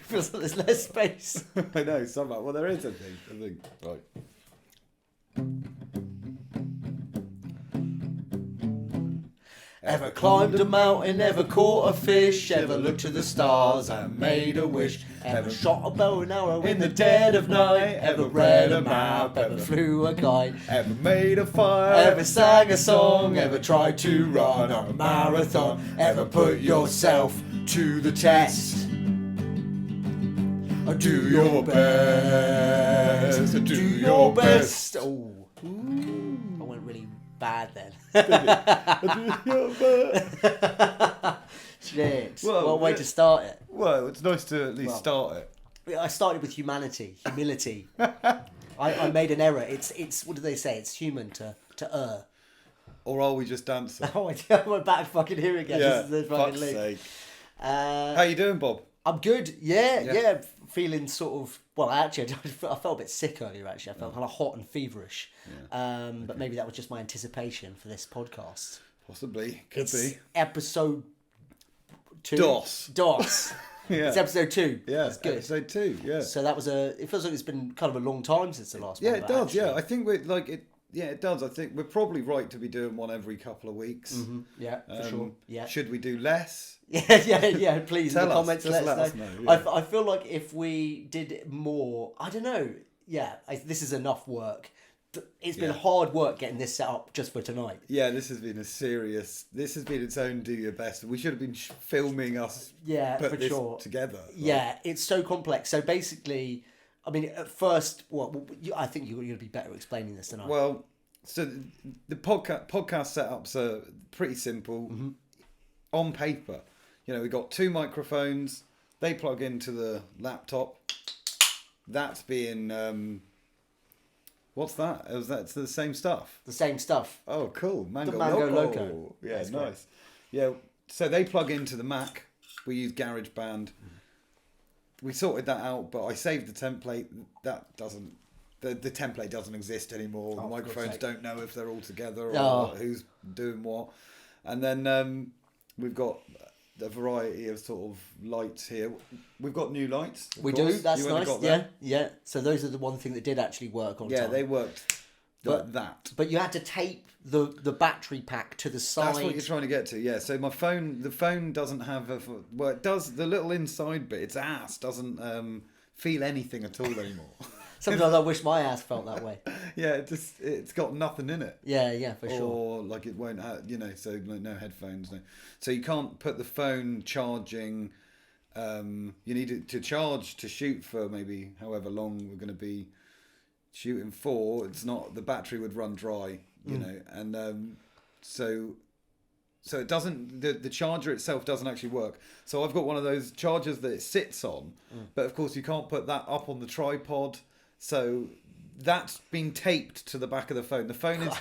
feels like there's less space. I know, somehow. Well, there is, I think. Right. Ever climbed a mountain, ever caught a fish, ever looked to the stars and made a wish, ever shot a bow and arrow in the dead of night, ever read a map, ever flew a kite, Ever made a fire? ever sang a song, ever tried to run a marathon, ever put yourself to the test. Do your best, do your best. Oh, I went really bad then. Shit. Well, what a way to start it. Well, it's nice to at least start it. I started with humility. I made an error. It's what do they say? It's human to err. Or are we just dancing? Oh, we're back fucking here again. Yeah, This is the fucking fuck's loop. sake. How you doing, Bob? I'm good. Yeah. Feeling sort of. Well, actually, I felt a bit sick earlier. Actually, I felt kind of hot and feverish. Yeah. But maybe that was just my anticipation for this podcast. Possibly, could be. Episode 2. DOS. Yeah. It's episode 2. Yeah, that's good. episode 2. Yeah. So that was it feels like it's been kind of a long time since the last one. Yeah, it does. Actually. Yeah, I think we're like it. Yeah, it does. I think we're probably right to be doing one every couple of weeks. Mm-hmm. Yeah, for sure. Yeah. Should we do less? Yeah. Please, in the comments, let us know. Yeah. I feel like if we did more, I don't know. Yeah, this is enough work. It's been hard work getting this set up just for tonight. Yeah, this has been This has been its own do your best. We should have been filming us. Put for this sure. together. Like. Yeah, it's so complex. So basically, I mean, at first, I think you're going to be better explaining this than I. Well, so the podcast setups are pretty simple. Mm-hmm. On paper, we've got 2 microphones. They plug into the laptop. That's being what's that? That's the same stuff. The same stuff. Oh, cool! Mango Loco. Yeah, that's nice. Great. Yeah, so they plug into the Mac. We use GarageBand. We sorted that out, but I saved the template. That doesn't. The template doesn't exist anymore. The microphones don't know if they're all together or who's doing what. And then we've got a variety of sort of lights here. We've got new lights. We do. That's nice. Yeah. So those are the one thing that did actually work on time. Yeah, they worked like that. But you had to tape the battery pack to the side. That's what you're trying to get to. Yeah. So the phone doesn't have it does, the little inside bit, its ass doesn't feel anything at all anymore. Sometimes I wish my ass felt that way. Yeah, it's got nothing in it. Yeah, for sure. Or like it won't have, so no headphones. No. So you can't put the phone charging. You need it to charge to shoot for maybe however long we're going to be shooting for. It's not, the battery would run dry, and so it doesn't, the charger itself doesn't actually work. So I've got one of those chargers that it sits on, but of course you can't put that up on the tripod. So that's been taped to the back of the phone. The phone is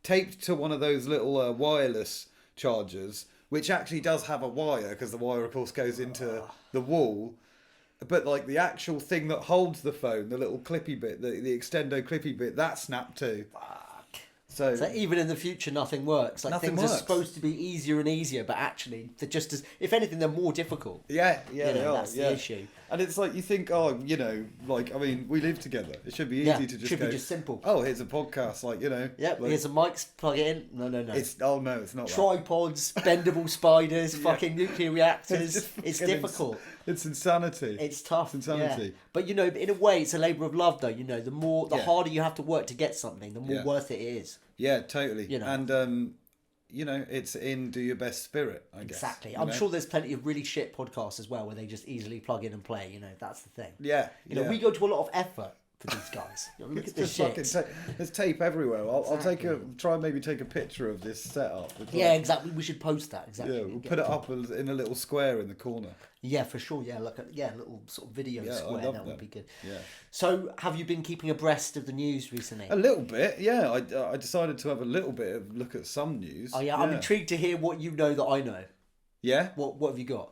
taped to one of those little wireless chargers, which actually does have a wire, because the wire, of course, goes into the wall. But like the actual thing that holds the phone, the little clippy bit, the extendo clippy bit, that's snapped too. So even in the future, nothing works. Like nothing things works. are supposed to be easier and easier, but actually, they're just as, if anything, they're more difficult. Yeah, they are. That's the issue. And it's like you think, we live together. It should be easy to just should be just simple. Oh, here's a podcast, here's a mic, plug it in. No. It's not. Tripods, bendable spiders, fucking nuclear reactors. It's difficult. It's insanity. It's tough. It's insanity. Yeah. But in a way, it's a labour of love, though. The harder you have to work to get something, the more worth it is. Yeah, totally. And it's in do your best spirit, I guess. Exactly. I'm sure there's plenty of really shit podcasts as well where they just easily plug in and play. That's the thing. Yeah. We go to a lot of effort for these guys. Look at this shit. There's tape everywhere. I'll try and maybe take a picture of this setup. Yeah, exactly. We should post that. Exactly. Yeah, we'll put it up in a little square in the corner. Yeah, for sure. Yeah, a little sort of video square. That would be good. Yeah. So, have you been keeping abreast of the news recently? A little bit, yeah. I decided to have a little bit of look at some news. Oh yeah, I'm intrigued to hear what you know that I know. Yeah. What have you got?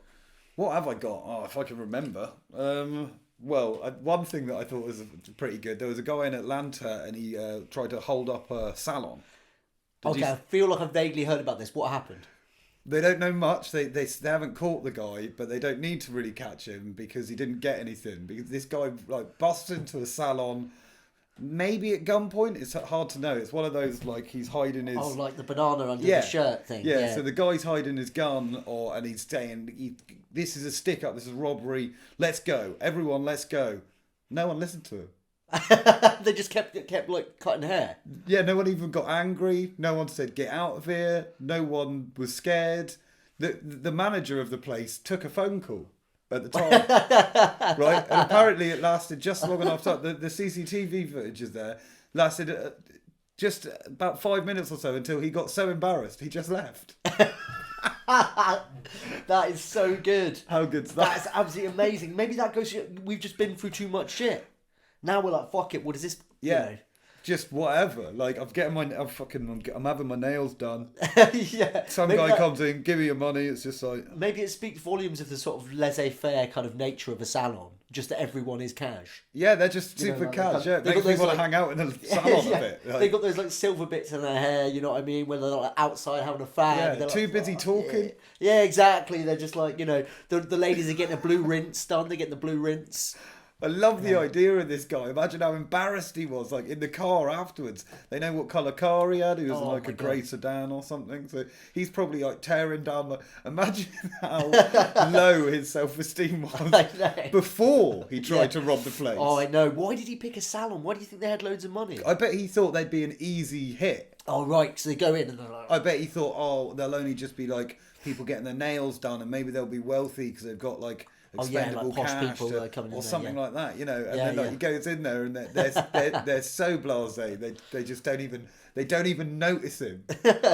What have I got? Oh, if I can remember. One thing that I thought was pretty good. There was a guy in Atlanta, and he tried to hold up a salon. I feel like I've vaguely heard about this. What happened? They don't know much. They haven't caught the guy, but they don't need to really catch him because he didn't get anything. Because this guy like busts into a salon, maybe at gunpoint. It's hard to know. It's one of those like he's hiding his. Oh, like the banana under the shirt thing. Yeah. So the guy's hiding his gun, and he's saying, "This is a stick up. This is robbery. Let's go, everyone. Let's go." No one listened to him. They just kept like cutting hair. Yeah, no one even got angry. No one said get out of here. No one was scared. The manager of the place took a phone call at the time, right? And apparently it lasted just long enough. The CCTV footage is there. Lasted just about 5 minutes or so until he got so embarrassed he just left. That is so good. How good's that? That's absolutely amazing. Maybe that goes. We've just been through too much shit. Now we're like, fuck it. What is this? Yeah. You know? Just whatever. Like I'm having my nails done. Yeah. Some maybe guy comes in, give me your money. It's just like maybe it speaks volumes of the sort of laissez-faire kind of nature of a salon. Just that everyone is cash. yeah, they're just super cash. Yeah, makes me want to hang out in the salon a bit. Like, they got those like silver bits in their hair. You know what I mean? When they're like outside having a fag. yeah, they're too like, busy talking. Yeah, exactly. They're just like, you know, the ladies are getting a blue rinse done. They get the blue rinse. I love the idea of this guy. Imagine how embarrassed he was, like in the car afterwards. They know what colour car he had. He was in like a grey sedan or something. So he's probably like tearing down the. Imagine how low his self-esteem was before he tried to rob the place. Oh, I know. Why did he pick a salon? Why do you think they had loads of money? I bet he thought they'd be an easy hit. Oh, right. So they go in and they're like. I bet he thought, oh, they'll only just be like people getting their nails done, and maybe they'll be wealthy because they've got like. Expendable like posh cash people coming in or there, something like that, you know. And Yeah, then like he goes in there and they're so blasé. They just don't even notice him,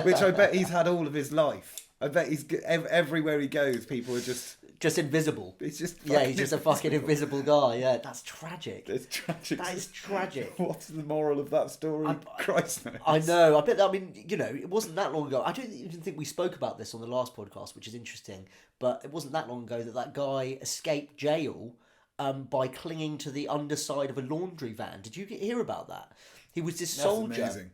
which I bet he's had all of his life. I bet he's everywhere he goes, people are just invisible. He's just he's just a fucking invisible guy. Yeah, that's tragic. It's tragic. That is tragic. What's the moral of that story? Christ knows. I know. I mean, you know, it wasn't that long ago. I don't even think we spoke about this on the last podcast, which is interesting. But it wasn't that long ago that guy escaped jail by clinging to the underside of a laundry van. Did you hear about that? He was this soldier. Amazing.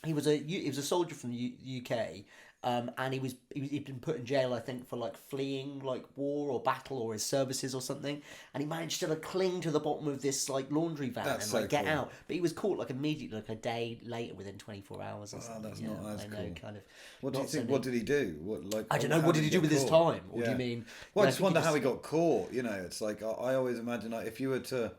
He was a soldier from the UK. And he'd been put in jail, I think, for like fleeing like war or battle or his services or something. And he managed to cling to the bottom of this like laundry van and like get out. But he was caught like immediately, like a day later, within 24 hours or something. That's not as cool. Kind of. What do you think? What did he do? I don't know. What did he do with his time? Or do you mean? Well, I just wonder how he got caught. You know, it's like I always imagine like if you were to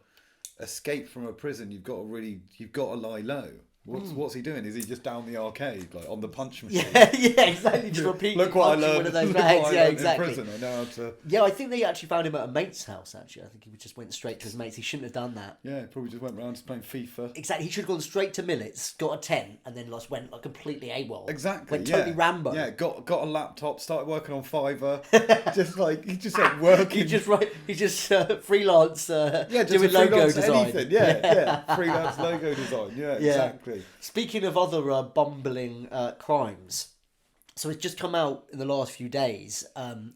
escape from a prison, you've got to lie low. What's he doing? Is he just down the arcade, like on the punch machine? Yeah, exactly. Just repeating. Look what I learned. One of those bags. Yeah, exactly. In prison. I know how to. Yeah, I think they actually found him at a mate's house. Actually, I think he just went straight to his mates. He shouldn't have done that. Yeah, probably just went round just playing FIFA. Exactly. He should have gone straight to Millet's, got a tent, and then went like completely AWOL. Exactly. Went totally Rambo. Yeah, got a laptop, started working on Fiverr. he just like working. He just freelance. Just doing logo design. Anything. Yeah, freelance logo design. Yeah, exactly. Speaking of other bumbling crimes, so it's just come out in the last few days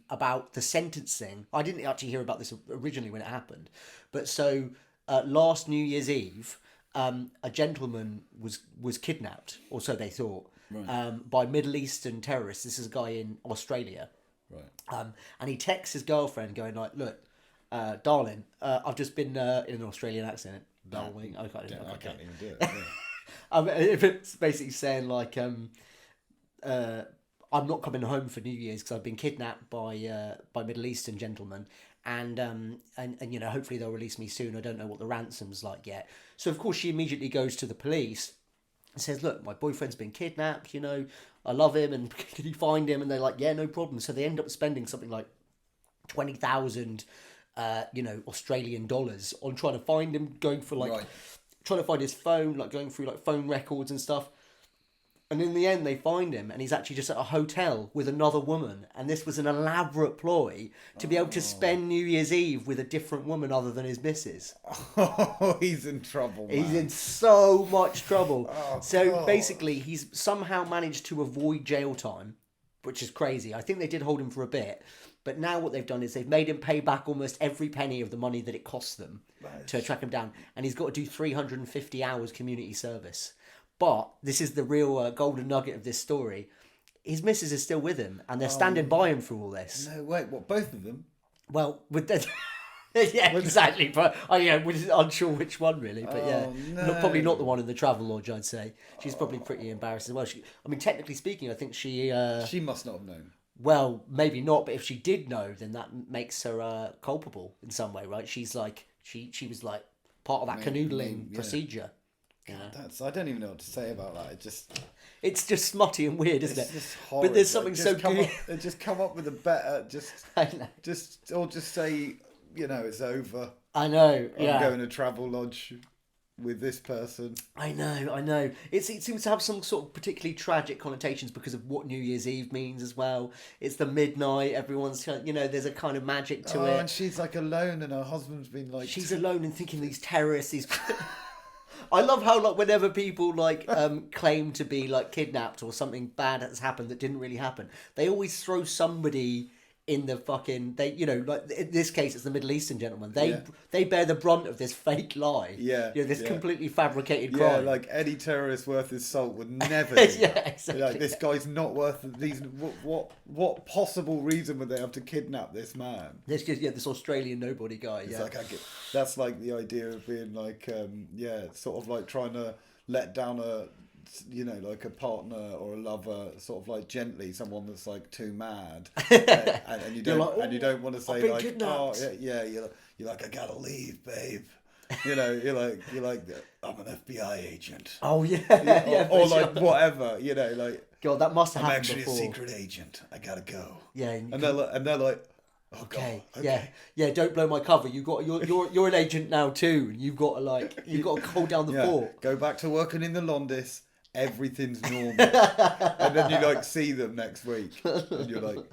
about the sentencing. I didn't actually hear about this originally when it happened, but so last New Year's Eve, a gentleman was kidnapped, or so they thought, by Middle Eastern terrorists. This is a guy in Australia, right? And he texts his girlfriend, going like, "Look, darling, I've just been in an Australian accent, darling. I can't even do it." Yeah. If it's basically saying like, I'm not coming home for New Year's because I've been kidnapped by Middle Eastern gentlemen, and you know, hopefully they'll release me soon. I don't know what the ransom's like yet. So of course she immediately goes to the police and says, "Look, my boyfriend's been kidnapped. You know, I love him, and can you find him?" And they're like, "Yeah, no problem." So they end up spending something like 20,000, Australian dollars on trying to find him, going for like. Right. Trying to find his phone, like going through like phone records and stuff. And in the end, they find him, and he's actually just at a hotel with another woman. And this was an elaborate ploy to be able to spend New Year's Eve with a different woman other than his missus. Oh, he's in trouble, man. He's in so much trouble. God. Basically, he's somehow managed to avoid jail time, which is crazy. I think they did hold him for a bit. But now what they've done is they've made him pay back almost every penny of the money that it costs them to track him down. And he's got to do 350 hours community service. But this is the real golden nugget of this story. his missus is still with him, and they're standing by him through all this. No, wait, what? Both of them? Well, with the... yeah, exactly. But we're unsure which one really. But yeah, no. probably not the one in the travel lodge. I'd say she's probably pretty embarrassed as well. I mean, technically speaking, I think she. She must not have known. Well, maybe not. But if she did know, then that makes her culpable in some way, right? She's like she was like part of that canoodling procedure. I don't even know what to say about that. It's just smutty and weird, isn't it? Just horrid. But there's something so good. Just come up with a better. I know. Just say, it's over. I know. Yeah. I'm going to travel lodge with this person. I know. It seems to have some sort of particularly tragic connotations because of what New Year's Eve means as well. It's the midnight. Everyone's, there's a kind of magic to it. And she's like alone, and her husband's been like. She's alone and thinking these terrorists. I love how like whenever people claim to be like kidnapped or something bad has happened that didn't really happen, they always throw somebody in the fucking like in this case it's the Middle Eastern gentleman. They bear the brunt of this fake lie. This completely fabricated crime. Yeah, like any terrorist worth his salt would never do that. Exactly. Like, this guy's not worth these. What possible reason would they have to kidnap this man? This Australian nobody guy. It's like that's like the idea of being like sort of like trying to let down like a partner or a lover, sort of like gently, someone that's like too mad, and you don't want to say like, kidnapped. You're like, I gotta leave, babe. You're like, I'm an FBI agent. Oh yeah, or like whatever, like. God, that must have I'm happened actually before. a secret agent. I gotta go. Yeah, and they're like. Oh, okay. God. Okay. Yeah. Don't blow my cover. You're an agent now too, and you've got to hold down the fort. Go back to working in the Londis. Everything's normal, and then you see them next week, and you're like,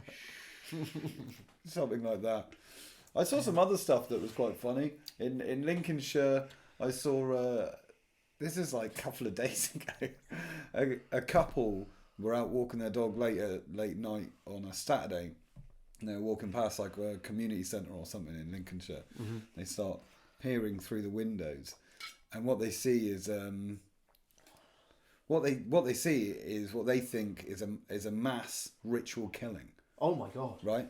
something like that. I saw some other stuff that was quite funny in Lincolnshire. I saw this is like a couple of days ago. A couple were out walking their dog late night on a Saturday. And they were walking past like a community centre or something in Lincolnshire. Mm-hmm. They start peering through the windows, and what they see is what they see is what they think is a mass ritual killing. Oh my God! Right?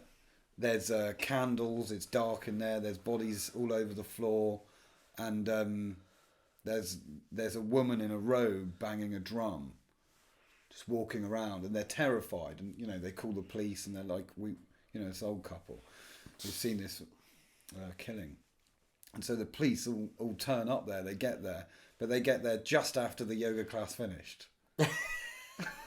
There's candles. It's dark in there. There's bodies all over the floor, and there's a woman in a robe banging a drum, just walking around, and they're terrified. And they call the police, and they're like, this old couple, we've seen this killing. And so the police all turn up there. They get there, but they get there just after the yoga class finished.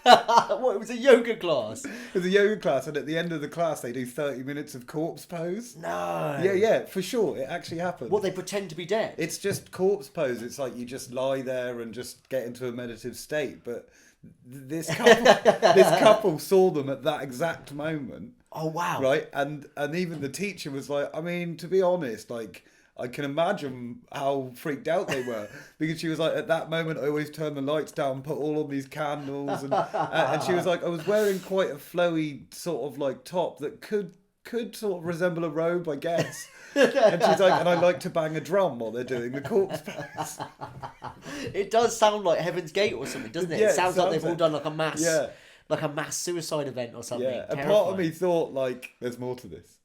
What, it was a yoga class? It was a yoga class, and at the end of the class, they do 30 minutes of corpse pose. No. Yeah, for sure. It actually happened. What, they pretend to be dead? It's just corpse pose. It's like you just lie there and just get into a meditative state. But this couple saw them at that exact moment. Oh, wow. Right? And even the teacher was like, I mean, to be honest, like, I can imagine how freaked out they were, because she was like, at that moment, I always turn the lights down, put all of these candles, and she was like, I was wearing quite a flowy sort of like top that could sort of resemble a robe, I guess. And she's like, and I like to bang a drum while they're doing the corpse pose. It does sound like Heaven's Gate or something, doesn't it? Yeah, it sounds like they've all done like a mass. Yeah. Like a mass suicide event or something. Yeah, a part of me thought, like, there's more to this.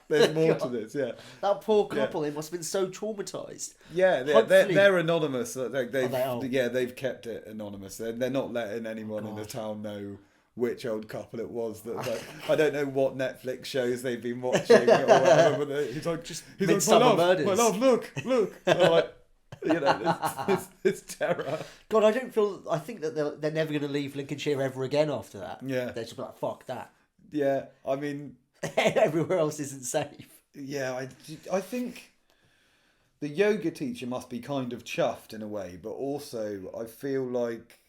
There's more to this, yeah. That poor couple, they must have been so traumatised. Yeah, they're anonymous. They've kept it anonymous. They're not letting anyone in the town know which old couple it was. That like, I don't know what Netflix shows they've been watching or whatever. But he's like, Midsummer Murders. My love, look. And I'm like, it's terror. God, I think that they're never going to leave Lincolnshire ever again after that. Yeah. They're just like, fuck that. Yeah, I mean... Everywhere else isn't safe. Yeah, I think the yoga teacher must be kind of chuffed in a way, but also I feel like,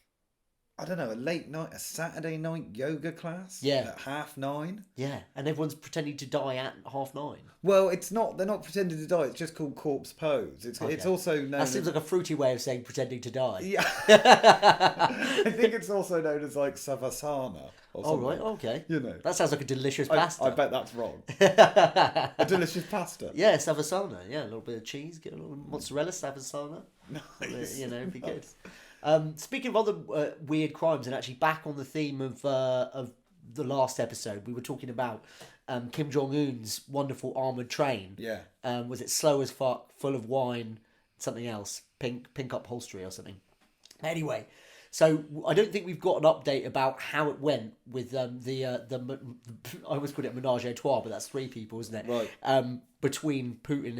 I don't know, a Saturday night yoga class at 9:30. Yeah, and everyone's pretending to die at 9:30. Well, they're not pretending to die, it's just called corpse pose. It's also known that seems like a fruity way of saying pretending to die. Yeah. I think it's also known as like savasana or something. Oh, right, okay. That sounds like a delicious pasta. I bet that's wrong. A delicious pasta. Yeah, savasana. Yeah, a little bit of cheese, get a little mozzarella savasana. Nice. It'd be good. Speaking of other weird crimes, and actually back on the theme of the last episode, we were talking about Kim Jong Un's wonderful armored train. Yeah. Was it slow as fuck, full of wine, something else, pink upholstery or something? Anyway, so I don't think we've got an update about how it went with the I almost called it menage a trois, but that's three people, isn't it? Right. Between Putin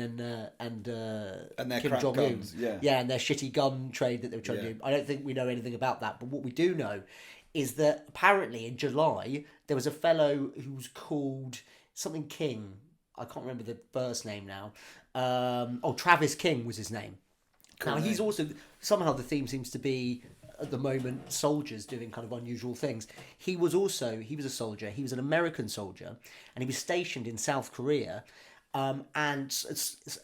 and their Kim crack Jong Un, guns, yeah. and their shitty gun trade that they were trying to Yeah. do. I don't think we know anything about that, but what we do know is that apparently in July there was a fellow who's called something King. I can't remember the first name now. Travis King was his name. Now he's also somehow the theme seems to be at the moment soldiers doing kind of unusual things. He was a soldier. He was an American soldier, and he was stationed in South Korea. And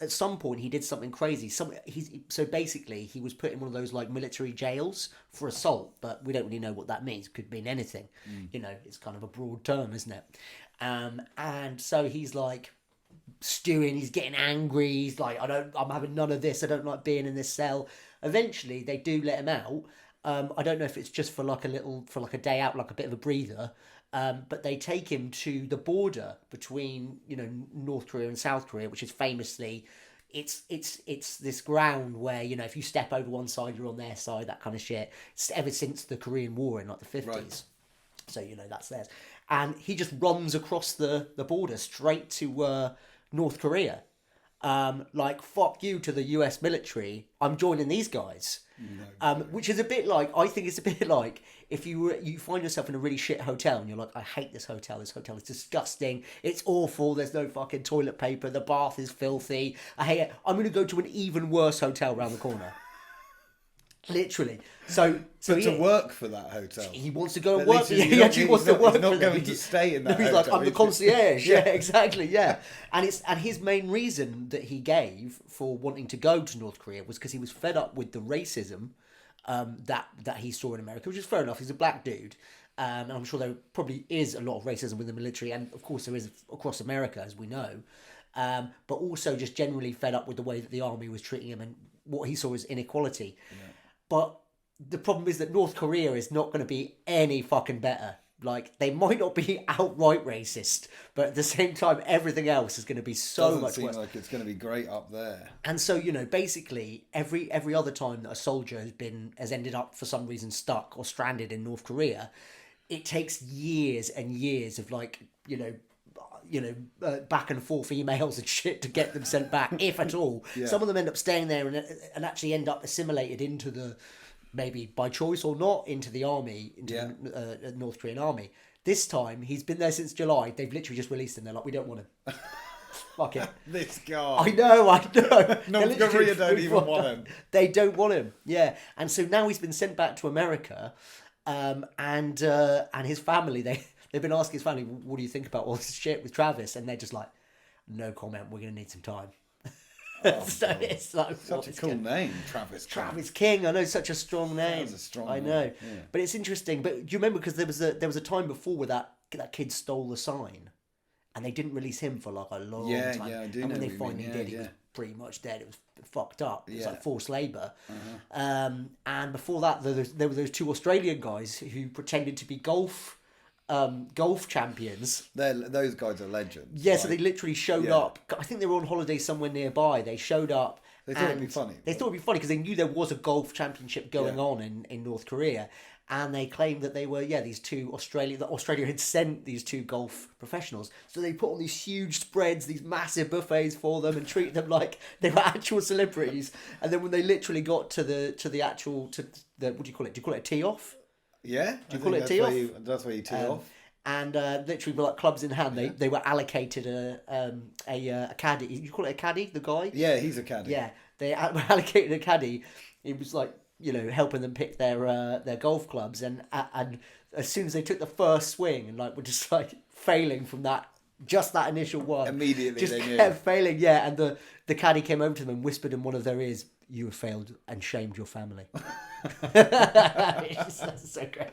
at some point he did something crazy. So basically he was put in one of those like military jails for assault, but we don't really know what that means. Could mean anything. It's kind of a broad term, isn't it? And so he's like stewing, he's getting angry, he's like, I'm having none of this, I don't like being in this cell. Eventually they do let him out. I don't know if it's just for like a day out, like a bit of a breather, but they take him to the border between North Korea and South Korea, which is famously it's this ground where if you step over one side you're on their side, that kind of shit. It's ever since the Korean War in like the 50s. Right. So that's theirs. And he just runs across the border straight to North Korea. Like, fuck you to the US military, I'm joining these guys. Which is a bit like, I think it's a bit like if you find yourself in a really shit hotel and you're like, I hate this hotel is disgusting, it's awful, there's no fucking toilet paper, the bath is filthy, I hate it, I'm going to go to an even worse hotel around the corner. Literally. So to work for that hotel. He wants to go and At work. least He actually wants to work. He's not for them. going to stay in that He's hotel. like, I'm the concierge. Yeah. Yeah, exactly. Yeah, and his main reason that he gave for wanting to go to North Korea was because he was fed up with the racism that he saw in America, which is fair enough. He's a black dude. And I'm sure there probably is a lot of racism within the military, and of course there is across America, as we know. But also just generally fed up with the way that the army was treating him and what he saw as inequality. Yeah. But the problem is that North Korea is not going to be any fucking better. Like, they might not be outright racist, but at the same time, everything else is going to be so much worse. Doesn't seem like it's going to be great up there. And so, basically, every other time that a soldier has ended up for some reason stuck or stranded in North Korea, it takes years and years of back and forth emails and shit to get them sent back, if at all. Yeah. Some of them end up staying there and actually end up assimilated into the, maybe by choice or not, into the army, the North Korean army. This time, he's been there since July. They've literally just released him. They're like, we don't want him. Fuck it. This guy. I know. North Korea don't even want him. They don't want him. Yeah. And so now he's been sent back to America, and his family, they've been asking his family, what do you think about all this shit with Travis? And they're just like, no comment, we're going to need some time. So it's like, such a cool name, Travis King. Travis King, I know, such a strong name. That was a strong I know. name. Yeah. But it's interesting. But do you remember, because there was a time before where that kid stole the sign, and they didn't release him for like a long time. Yeah, I do and know when they what you finally mean. did, he was pretty much dead. It was fucked up. It was like forced labour. And before that, there were those two Australian guys who pretended to be golf champions. Those guys are legends. Yeah, so they literally showed up. I think they were on holiday somewhere nearby. They showed up. They thought it'd be funny. They thought it'd be funny because they knew there was a golf championship going on in North Korea. And they claimed that they were, these two Australia had sent these two golf professionals. So they put on these huge spreads, these massive buffets for them, and treated them like they were actual celebrities. And then when they literally got to the actual, what do you call it? Do you call it a tee-off? Yeah. Do you call it a tee-off? That's where you tee off. And literally, with like clubs in hand, they were allocated a caddy. You call it a caddy, the guy? Yeah, he's a caddy. Yeah, they were allocated a caddy. It was like, helping them pick their golf clubs, and as soon as they took the first swing and like were just like failing from that initial one, immediately just they kept knew. failing. Yeah, and the caddy came over to them and whispered in one of their ears, "You have failed and shamed your family." That's so great.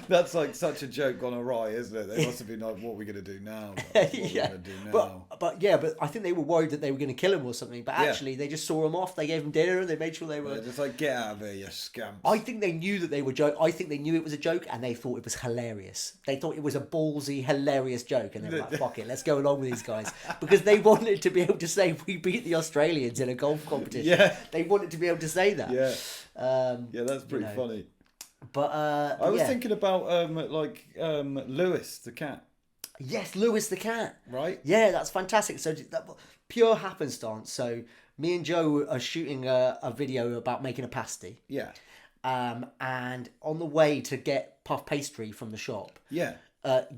That's like such a joke gone awry, isn't it? They must have been like, "What are we going to do now? What are we going to do now?" But I think they were worried that they were going to kill him or something. But actually, they just saw him off. They gave him dinner and they made sure they were. They're just like, "Get out of here, you scamps." I think they knew that they were joke. I think they knew it was a joke and they thought it was hilarious. They thought it was a ballsy, hilarious joke, and they were like, "Fuck it, let's go along with these guys," because they wanted to be able to say we beat the Australians in a golf competition. Yeah, they wanted to be able to say that. Yeah, that's pretty funny. But I was thinking about Lewis the cat. Yes, Lewis the cat. Right. Yeah, that's fantastic. So pure happenstance. So me and Joe are shooting a video about making a pasty. Yeah. And on the way to get puff pastry from the shop. Yeah.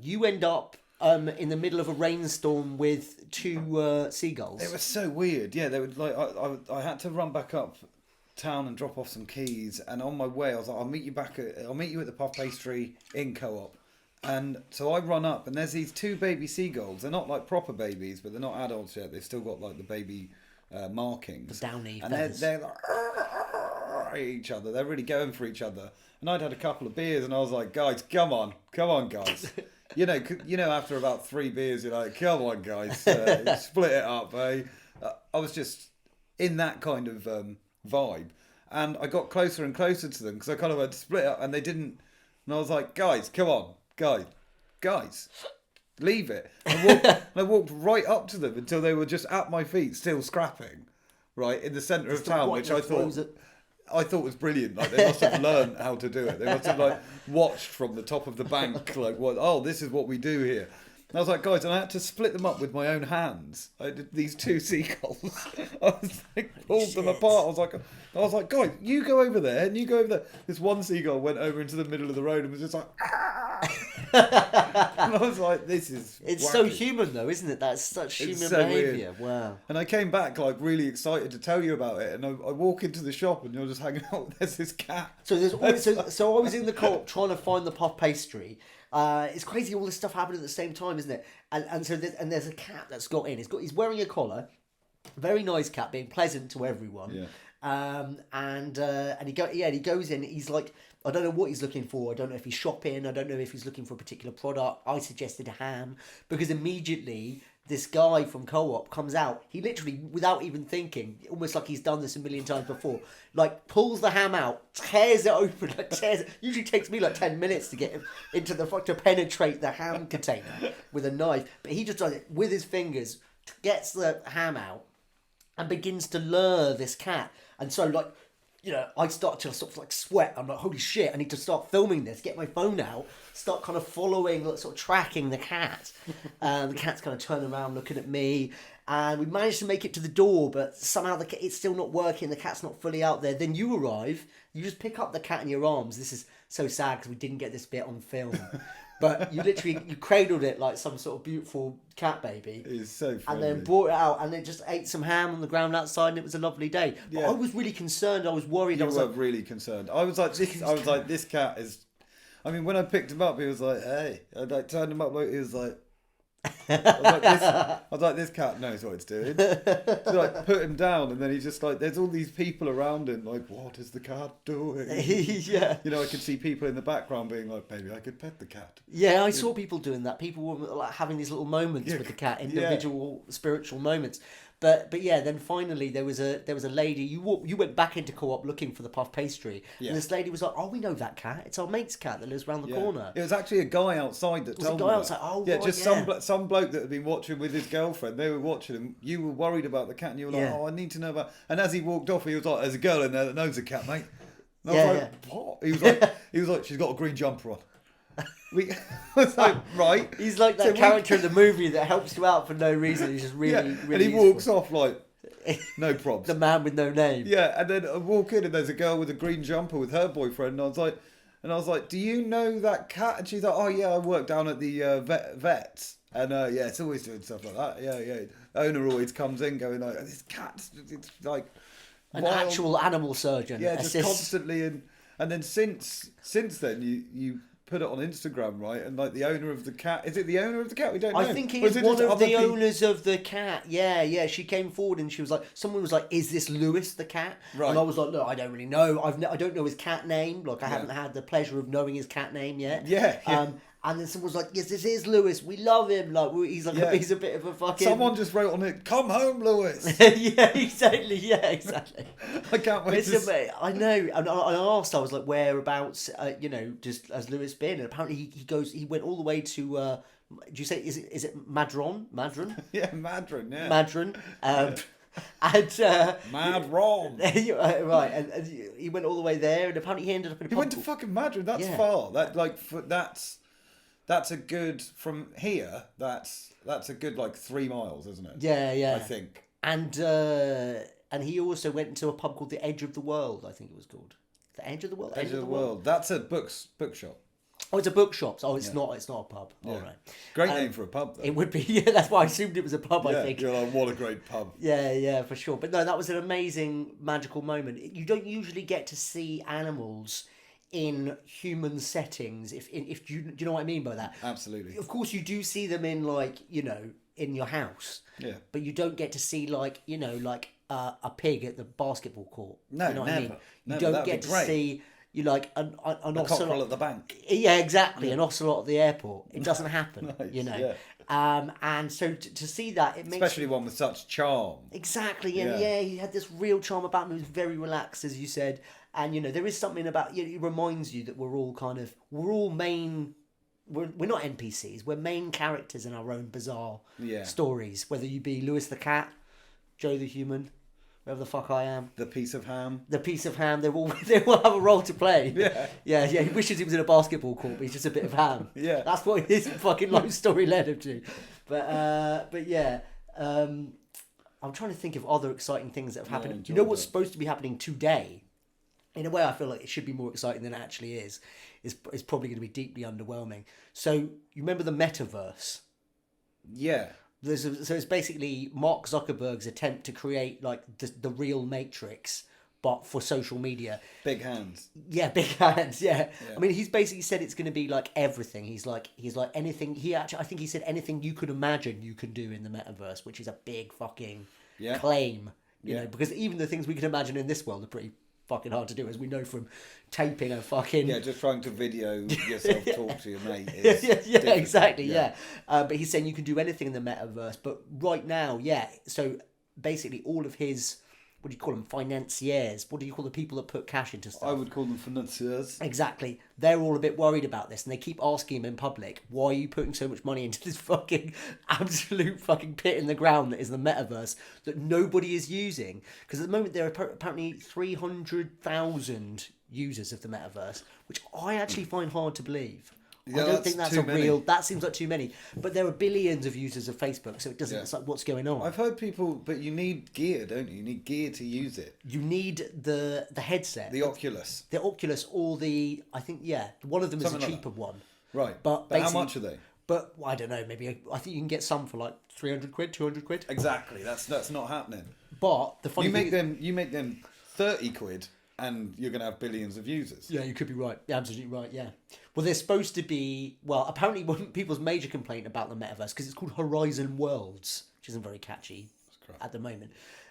You end up in the middle of a rainstorm with two seagulls. It was so weird. Yeah, they would like. I had to run back up town and drop off some keys, and on my way I was like, I'll meet you at the puff pastry in Co-op. And so I run up and there's these two baby seagulls. They're not like proper babies, but they're not adults yet. They've still got like the baby markings, the downy and feathers. they're like each other. They're really going for each other. And I'd had a couple of beers and I was like, guys, come on guys. you know after about 3 beers you're like, come on guys, split it up. I was just in that kind of vibe, and I got closer and closer to them because I kind of had to split up and they didn't, and I was like, guys, come on, guys, leave it. And I walked right up to them until they were just at my feet still scrapping right in the centre of town, which I thought was brilliant. Like they must have learned how to do it. They must have like watched from the top of the bank, like, what? Oh, this is what we do here. And I was like, guys, and I had to split them up with my own hands. I did these two seagulls. I was like, pulled them apart. I was like, guys, you go over there and you go over there. This one seagull went over into the middle of the road and was just like, and I was like, this is It's wacky. so human though, isn't it? That's such human behaviour. Wow. And I came back like really excited to tell you about it, and I walk into the shop and you're just hanging out. There's this cat. So there's always, so I was in the Co-op trying to find the puff pastry. It's crazy all this stuff happening at the same time, isn't it? And so there's a cat that's got in. He's wearing a collar, very nice cat, being pleasant to everyone. Yeah. And he goes in. He's like, I don't know what he's looking for. I don't know if he's shopping. I don't know if he's looking for a particular product. I suggested ham because immediately this guy from Co-op comes out. He literally, without even thinking, almost like he's done this a million times before, like pulls the ham out, tears it open, usually takes me like 10 minutes to get him into to penetrate the ham container with a knife. But he just does it with his fingers, gets the ham out and begins to lure this cat. And so like, I start to sort of like sweat. I'm like, holy shit, I need to start filming this, get my phone out, start kind of following, sort of tracking the cat. The cat's kind of turning around looking at me. And we managed to make it to the door, but somehow it's still not working. The cat's not fully out there. Then you arrive. You just pick up the cat in your arms. This is so sad because we didn't get this bit on film. But you cradled it like some sort of beautiful cat baby. It's so funny. And then brought it out and it just ate some ham on the ground outside and it was a lovely day. But Yeah. I was really concerned. I was worried. You I was were like, really concerned. I was like, this cat is. I mean, when I picked him up, he was like, hey. I like turned him up. He was like. I was like, this cat knows what it's doing. So like, put him down, and then he's just like, there's all these people around him, like, what is the cat doing? yeah. I could see people in the background being like, maybe I could pet the cat. Yeah, I saw people doing that. People were like having these little moments with the cat, individual spiritual moments. But yeah, then finally there was a lady. You went back into Co-op looking for the puff pastry, and this lady was like, "Oh, we know that cat. It's our mate's cat that lives around the corner." It was actually a guy outside that told me. Outside. Oh, yeah, right, just some bloke that had been watching with his girlfriend. They were watching him. You were worried about the cat, and you were like, "Oh, I need to know about." And as he walked off, he was like, "There's a girl in there that knows the cat, mate." And I was like, "What?" He was like, "She's got a green jumper on." I was like, right. He's like that character in the movie that helps you out for no reason. He's just really, really. And he walks off like, no probs. The man with no name. Yeah, and then I walk in and there's a girl with a green jumper with her boyfriend, and I was like, do you know that cat? And she's like, oh yeah, I work down at the vets, and yeah, it's always doing stuff like that. Yeah. Owner always comes in going like, this cat's, it's like an actual animal surgeon. Yeah, just constantly, and then since then you put it on Instagram, right? And like the owner of the cat, is it the owner of the cat? We don't know. I think Or he's is it one just of other the people? owners of the cat. Yeah. She came forward and she was like, someone was like, "Is this Lewis the cat?" Right. And I was like, "Look, I don't really know. I don't know his cat name. Like, I haven't had the pleasure of knowing his cat name yet." Yeah. And then someone was like, "Yes, this is Lewis. We love him. Like, he's like, Yeah. he's a bit of a fucking." Someone just wrote on it, "Come home, Lewis." Yeah, exactly. I can't wait to. Listen, mate, I know. And I asked, I was like, "Whereabouts? Just has Lewis been?" And apparently he went all the way to. Do you say is it Madron? Yeah, Madron. Yeah. Madron. And Mad wrong. right, and he went all the way there, and apparently he ended up in a He pub went to fucking Madrid. That's Yeah. far. That's a good from here. That's a good like 3 miles, isn't it? yeah. I think. And he also went into a pub called the Edge of the World. I think it was called the Edge of the World. Edge of the World. That's a bookshop. Oh, it's a bookshop. Oh, it's not. It's not a pub. Yeah. All right. Great name for a pub, though. It would be. Yeah, that's why I assumed it was a pub. I Yeah, think. you're like, what a great pub. Yeah, for sure. But no, that was an amazing, magical moment. You don't usually get to see animals in human settings. If you do you know what I mean by that? Absolutely. Of course, you do see them in in your house. Yeah. But you don't get to see a pig at the basketball court. No, you know what never. I mean? You Never. don't That'd get be to great. see an A ocelot cockerel at the bank. Yeah, exactly. An ocelot at the airport. It doesn't happen. Nice, And so to see that, it makes Especially one with such charm. exactly. And Yeah. he had this real charm about him. He was very relaxed, as you said. And there is something about it reminds you that we're all main. We're not NPCs. We're main characters in our own bizarre stories. Whether you be Lewis the cat, Joe the human, whatever the fuck I am. The piece of ham. The piece of ham, they all have a role to play. Yeah. He wishes he was in a basketball court, but he's just a bit of ham. Yeah. That's what his fucking life story led him to. But yeah, I'm trying to think of other exciting things that have happened. enjoyed You know what's that. supposed to be happening today? In a way, I feel like it should be more exciting than it actually is. It's probably going to be deeply underwhelming. So you remember the metaverse? Yeah. So it's basically Mark Zuckerberg's attempt to create like the real Matrix, but for social media. Big hands. Yeah, big hands. Yeah. I mean, he's basically said it's going to be like everything. He's like anything. I think he said anything you could imagine you can do in the metaverse, which is a big fucking claim. You know, because even the things we can imagine in this world are pretty fucking hard to do, as we know from taping a fucking Just trying to video yourself talk to your mate is exactly. Yeah. But he's saying you can do anything in the metaverse. But right now, so basically all of his, what do you call them, financiers? What do you call the people that put cash into stuff? I would call them financiers. Exactly. They're all a bit worried about this, and they keep asking him in public, why are you putting so much money into this fucking absolute fucking pit in the ground that is the metaverse that nobody is using? Because at the moment there are apparently 300,000 users of the metaverse, which I actually find hard to believe. Yeah, I don't think that's too a real. many. That seems like too many. But there are billions of users of Facebook, so it doesn't. Yeah. It's like, what's going on? I've heard people, but you need gear, don't you? You need gear to use it. You need the headset, The Oculus. the Oculus, or one of them Something is a like cheaper one. Right. But how basically- much are they? But I don't know. Maybe I think you can get some for like 300 quid, 200 quid. Exactly. That's not happening. But the funny You thing, make them 30 quid and you're going to have billions of users. yeah, you could be right. Yeah, absolutely right. Yeah. Well, there's supposed to be. Well, apparently, one of people's major complaint about the metaverse because it's called Horizon Worlds, which isn't very catchy at the moment.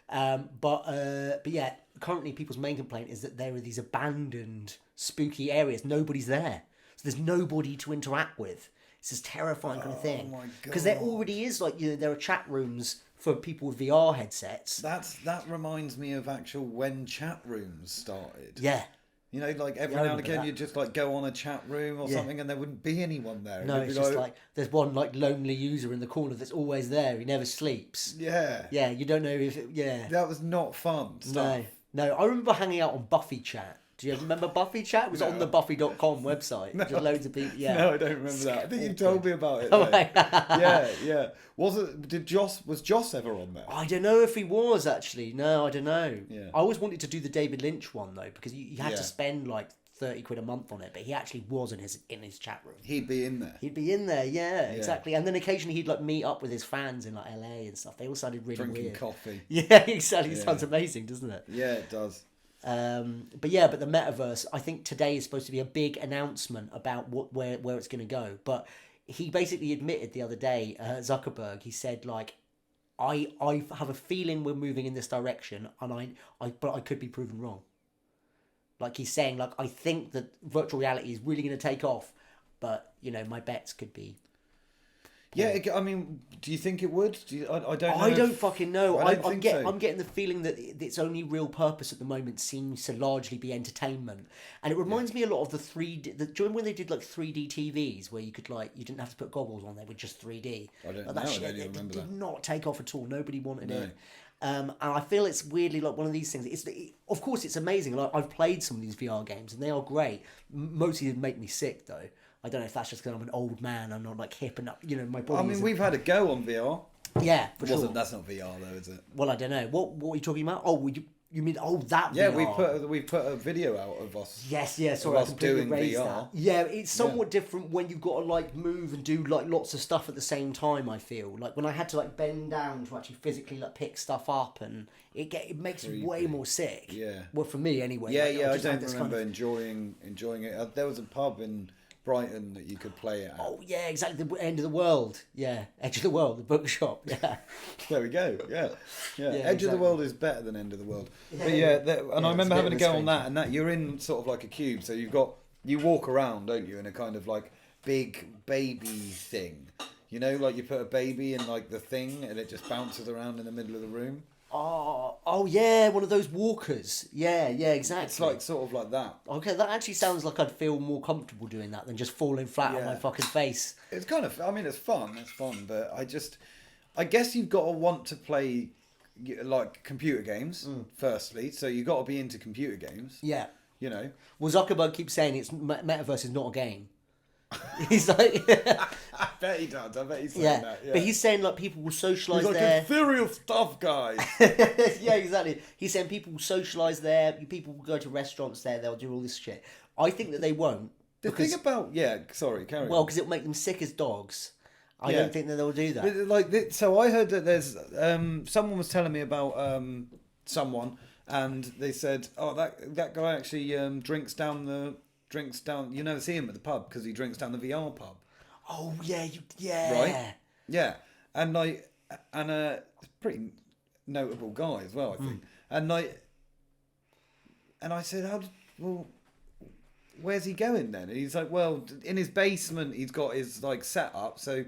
But yeah, currently people's main complaint is that there are these abandoned, spooky areas. Nobody's there, so there's nobody to interact with. It's this terrifying kind of thing. my Because there God. already is there are chat rooms for people with VR headsets. That reminds me of actual when chat rooms started. Yeah. You know, like every I now and remember again, that. you'd just like go on a chat room or something, and there wouldn't be anyone there. No, It'd it's be just like there's one like lonely user in the corner that's always there. He never sleeps. yeah, Yeah, you don't know if that was not fun stuff. No. I remember hanging out on Buffy Chat. Do you remember Buffy Chat? It was on the Buffy.com website. Just loads of people. Yeah. No, I don't remember that. I think you told me about it. Oh, though. right. yeah. Was Joss ever on there? I don't know if he was actually. No, I don't know. Yeah. I always wanted to do the David Lynch one though because you had Yeah. to spend like 30 quid a month on it, but he actually was in his chat room. He'd be in there. He'd be in there, yeah, exactly. And then occasionally he'd like meet up with his fans in like LA and stuff. They all sounded really Drinking weird. coffee. Yeah, exactly. It sounds amazing, doesn't it? Yeah, it does. But the metaverse, I think today is supposed to be a big announcement about where it's going to go. But he basically admitted the other day, Zuckerberg, he said like, I have a feeling we're moving in this direction, and but I could be proven wrong. Like he's saying, like I think that virtual reality is really going to take off, but my bets could be. Yeah, I mean, do you think it would? I don't know. I don't fucking know. I'm getting the feeling that its only real purpose at the moment seems to largely be entertainment, and it reminds me a lot of the 3D. Do you remember when they did like 3D TVs where you could you didn't have to put goggles on, they were just 3D. I don't know. That shit, I don't even remember that. Did not take off at all. Nobody wanted it. And I feel it's weirdly like one of these things. Of course, it's amazing. Like I've played some of these VR games and they are great. Mostly they make me sick though. I don't know if that's just because I'm an old man. I'm not like hip and up. My body. I mean, we've had a go on VR. Yeah, for sure. That's not VR though, is it? Well, I don't know. What are you talking about? Oh, you mean that? Yeah, VR? we put a video out of us. Yes, yeah. Sorry, I completely erased that. Yeah, it's somewhat different when you've got to move and do lots of stuff at the same time. I feel like when I had to bend down to actually physically pick stuff up, and it makes you way more sick. Yeah. Well, for me anyway. Yeah. I don't remember enjoying it. There was a pub in Brighton that you could play it at. Oh yeah, exactly. The End of the World. Yeah, Edge of the World, the bookshop. Yeah. There we go. Yeah. Edge of the World is better than End of the World. Yeah. But I remember having a go on that, and that you're in sort of like a cube, so you walk around, don't you, in a kind of big baby thing. You put a baby in the thing, and it just bounces around in the middle of the room. Oh yeah, one of those walkers. Yeah, exactly. It's sort of like that. Okay, that actually sounds like I'd feel more comfortable doing that than just falling flat on my fucking face. It's kind of, it's fun, but I guess you've got to want to play computer games, firstly, so you've got to be into computer games. Yeah. Well, Zuckerberg keeps saying metaverse is not a game. He's like, I bet he does. I bet he's saying that. Yeah. But he's saying people will socialise he's there. Ethereal stuff, guys. Yeah, exactly. He's saying people will socialise there. People will go to restaurants there. They'll do all this shit. I think that they won't. The thing about sorry, carry on. Well, because it'll make them sick as dogs. I don't think that they'll do that. But, so I heard that there's someone was telling me about someone, and they said, oh, that guy actually drinks down. You never see him at the pub because he drinks down the VR pub. Oh yeah, yeah. Right. Yeah, and pretty notable guy as well, I think. And I said, where's he going then? And he's like, well, in his basement, he's got his setup, so.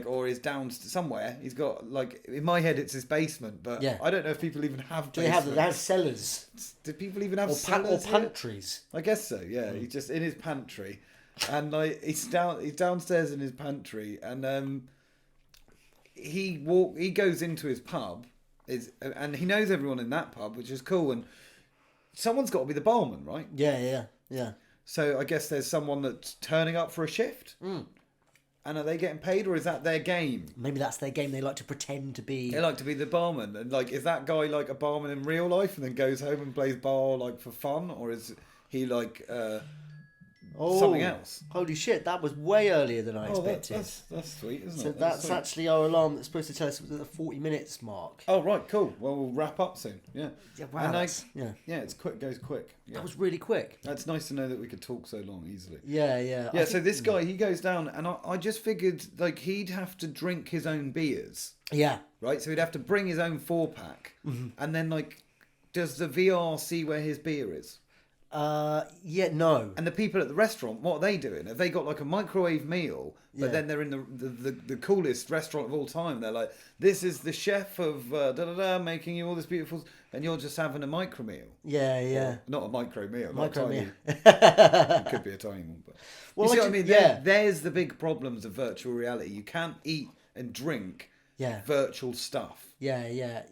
Or is down somewhere. He's got in my head it's his basement, but I don't know if people even have. Do they have cellars? Do people even have cellars or pantries? I guess so. Yeah, he's just in his pantry, and he's downstairs in his pantry, and he goes into his pub, and he knows everyone in that pub, which is cool, and someone's got to be the barman, right? Yeah. So I guess there's someone that's turning up for a shift. And are they getting paid, or is that their game? Maybe that's their game. They like to pretend to be. They like to be the barman, and is that guy a barman in real life, and then goes home and plays bar for fun, or is he something else? Holy shit! That was way earlier than I expected. That's sweet, isn't it? So that's actually our alarm that's supposed to tell us at the 40 minutes mark. Oh right, cool. Well, we'll wrap up soon. Yeah. Wow. Yeah, it's quick. Goes quick. Yeah. That was really quick. That's nice to know that we could talk so long easily. Yeah. Yeah. So this guy, he goes down, and I just figured he'd have to drink his own beers. Yeah. Right. So he'd have to bring his own 4-pack, and then does the VR see where his beer is? No. And the people at the restaurant, what are they doing? Have they got a microwave meal, but then they're in the coolest restaurant of all time? They're like, this is the chef of making you all this beautiful, and you're just having a micro meal. Yeah. Or, not a micro meal. Micro meal. It could be a tiny one, but well, you see what I mean? Yeah. There's the big problems of virtual reality. You can't eat and drink virtual stuff. Yeah,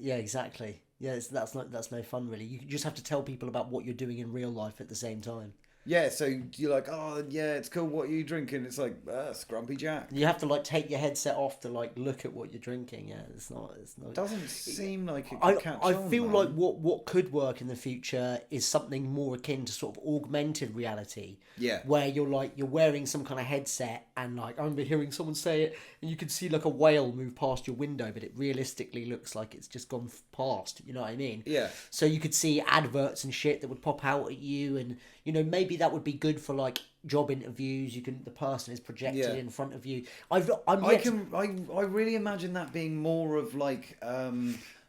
exactly. Yeah, that's no fun really. You just have to tell people about what you're doing in real life at the same time. Yeah, so you're like, oh yeah, it's cool. What are you drinking? It's like Scrumpy Jack. You have to like take your headset off to like look at what you're drinking. Yeah, it's not. It's not. Doesn't seem like it I could catch I on. feel Man. like what could work in the future is something more akin to sort of augmented reality. Yeah. Where you're wearing some kind of headset and like I remember hearing someone say it and you could see like a whale move past your window, but it realistically looks like it's just gone past. You know what I mean? Yeah. So you could see adverts and shit that would pop out at you, and maybe that would be good for like job interviews. The person is projected Yeah. in front of you. I really imagine that being more of like a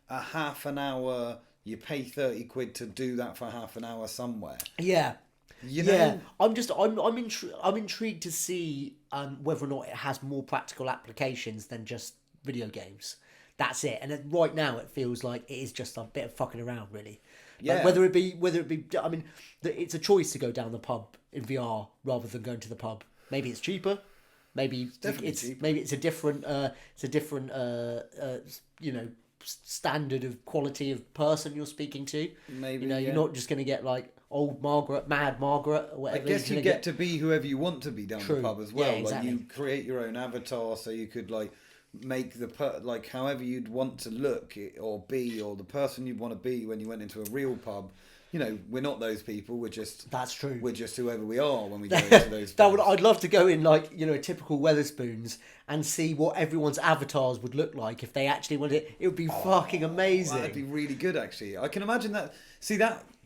half an hour. You pay 30 quid to do that for half an hour somewhere. Yeah. You know? Yeah, I'm intrigued to see whether or not it has more practical applications than just video games. That's it. And right now, it feels like it is just a bit of fucking around, really. Yeah. Like, whether it be, I mean, it's a choice to go down the pub in VR rather than going to the pub. Maybe it's cheaper. Maybe it's a different standard of quality of person you're speaking to. Maybe you're not just going to get like old Margaret, Mad Margaret, or whatever. I guess you get to be whoever you want to be down the pub as well. Yeah, exactly. Like you create your own avatar, so you could like make like however you'd want to look or be, or the person you'd want to be when you went into a real pub. We're not those people. We're just that's true. We're just whoever we are when we go into those. I'd love to go in like typical Weatherspoons and see what everyone's avatars would look like if they actually wanted it. It would be fucking amazing. That'd be really good, actually. I can imagine that.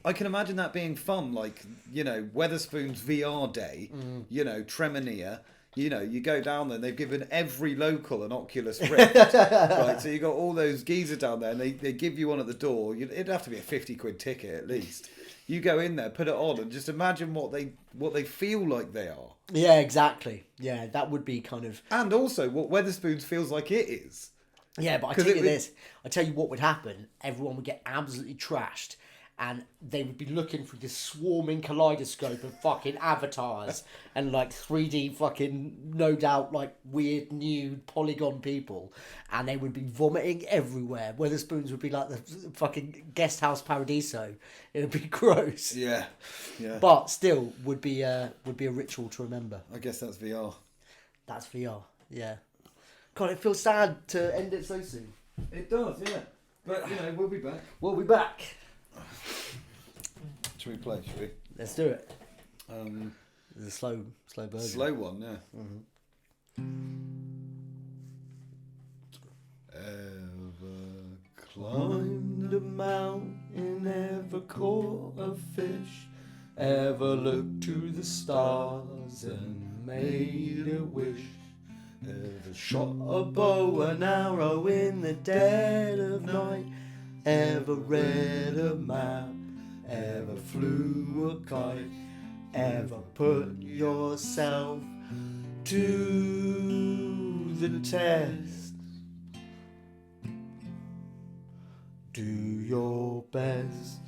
I can imagine that being fun, like, Weatherspoon's VR day, Tremonia. You go down there and they've given every local an Oculus Rift. Right, so you got all those geezers down there and they give you one at the door. It'd have to be a 50 quid ticket at least. You go in there, put it on, and just imagine what they feel like they are. Yeah, exactly. Yeah, that would be kind of... And also what Weatherspoons feels like it is. Yeah, but I tell you what would happen. Everyone would get absolutely trashed. And they would be looking through this swarming kaleidoscope of fucking avatars and like 3D fucking, no doubt, like weird nude polygon people, and they would be vomiting everywhere. Weatherspoons would be like the fucking guest house paradiso. It would be gross. Yeah. But still, would be a ritual to remember. I guess that's VR. That's VR. Yeah. God, it feels sad to end it so soon. It does, yeah. But we'll be back. We'll be back. Should we play? Should we? Let's do it. It's a slow version. Slow one, yeah. Ever climbed a mountain, ever caught a fish, ever looked to the stars and made a wish, ever shot a bow and arrow in the dead of night, ever read a map, ever flew a kite, ever put yourself to the test. Do your best.